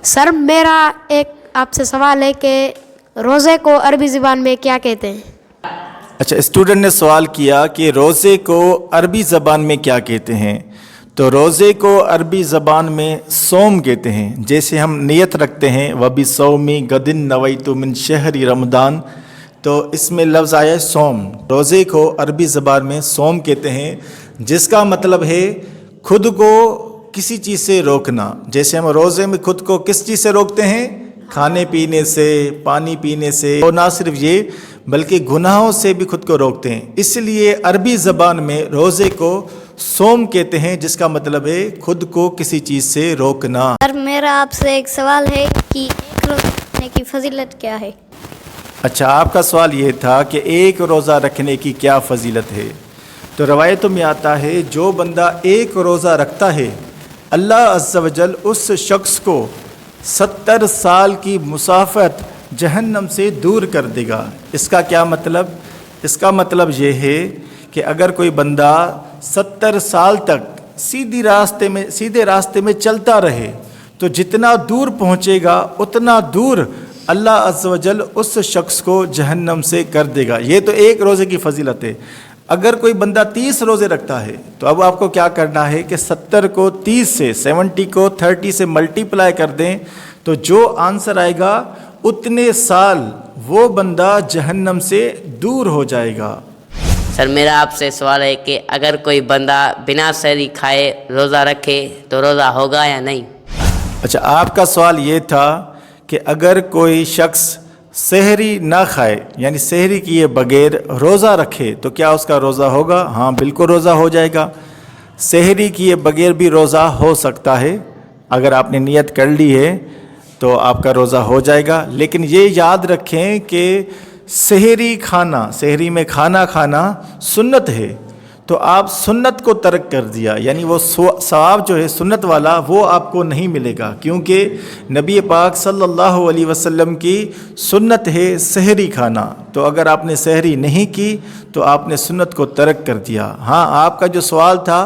سر میرا ایک آپ سے سوال ہے کہ روزے کو عربی زبان میں کیا کہتے ہیں؟ اچھا، اسٹوڈنٹ نے سوال کیا کہ روزے کو عربی زبان میں کیا کہتے ہیں؟ تو روزے کو عربی زبان میں صوم کہتے ہیں. جیسے ہم نیت رکھتے ہیں وَبِصَوْمِ غَدٍ نَوَيْتُ مِنْ شَهْرِ رمضان، تو اس میں لفظ آیا ہے صوم. روزے کو عربی زبان میں صوم کہتے ہیں، جس کا مطلب ہے خود کو کسی چیز سے روکنا. جیسے ہم روزے میں خود کو کس چیز سے روکتے ہیں؟ کھانے پینے سے، پانی پینے سے، اور نہ صرف یہ بلکہ گناہوں سے بھی خود کو روکتے ہیں. اس لیے عربی زبان میں روزے کو صوم کہتے ہیں، جس کا مطلب ہے خود کو کسی چیز سے روکنا. سر میرا آپ سے ایک سوال ہے کہ ایک روزہ رکھنے کی فضیلت کیا ہے؟ اچھا، آپ کا سوال یہ تھا کہ ایک روزہ رکھنے کی کیا فضیلت ہے. تو روایتوں میں آتا ہے جو بندہ ایک روزہ رکھتا ہے اللہ عز و جل اس شخص کو 70 سال کی مسافت جہنم سے دور کر دے گا. اس کا کیا مطلب؟ اس کا مطلب یہ ہے کہ اگر کوئی بندہ 70 سال تک سیدھے راستے میں چلتا رہے تو جتنا دور پہنچے گا اتنا دور اللہ عز و جل اس شخص کو جہنم سے کر دے گا. یہ تو ایک روزے کی فضیلت ہے. اگر کوئی بندہ 30 روزے رکھتا ہے تو اب آپ کو کیا کرنا ہے کہ 70 کو 30 سے 70 کو 30 سے ملٹیپلائی کر دیں تو جو آنسر آئے گا اتنے سال وہ بندہ جہنم سے دور ہو جائے گا. سر میرا آپ سے سوال ہے کہ اگر کوئی بندہ بنا سحری کھائے روزہ رکھے تو روزہ ہوگا یا نہیں؟ اچھا، آپ کا سوال یہ تھا کہ اگر کوئی شخص سحری نہ کھائے یعنی سحری کیے بغیر روزہ رکھے تو کیا اس کا روزہ ہوگا؟ ہاں بالکل روزہ ہو جائے گا. سحری کیے بغیر بھی روزہ ہو سکتا ہے. اگر آپ نے نیت کر لی ہے تو آپ کا روزہ ہو جائے گا. لیکن یہ یاد رکھیں کہ سحری میں کھانا کھانا سنت ہے، تو آپ سنت کو ترک کر دیا، یعنی وہ ثواب جو ہے سنت والا وہ آپ کو نہیں ملے گا، کیونکہ نبی پاک صلی اللہ علیہ وسلم کی سنت ہے سحری کھانا. تو اگر آپ نے سحری نہیں کی تو آپ نے سنت کو ترک کر دیا. ہاں، آپ کا جو سوال تھا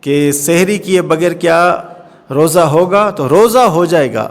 کہ سحری کیے بغیر کیا روزہ ہوگا، تو روزہ ہو جائے گا.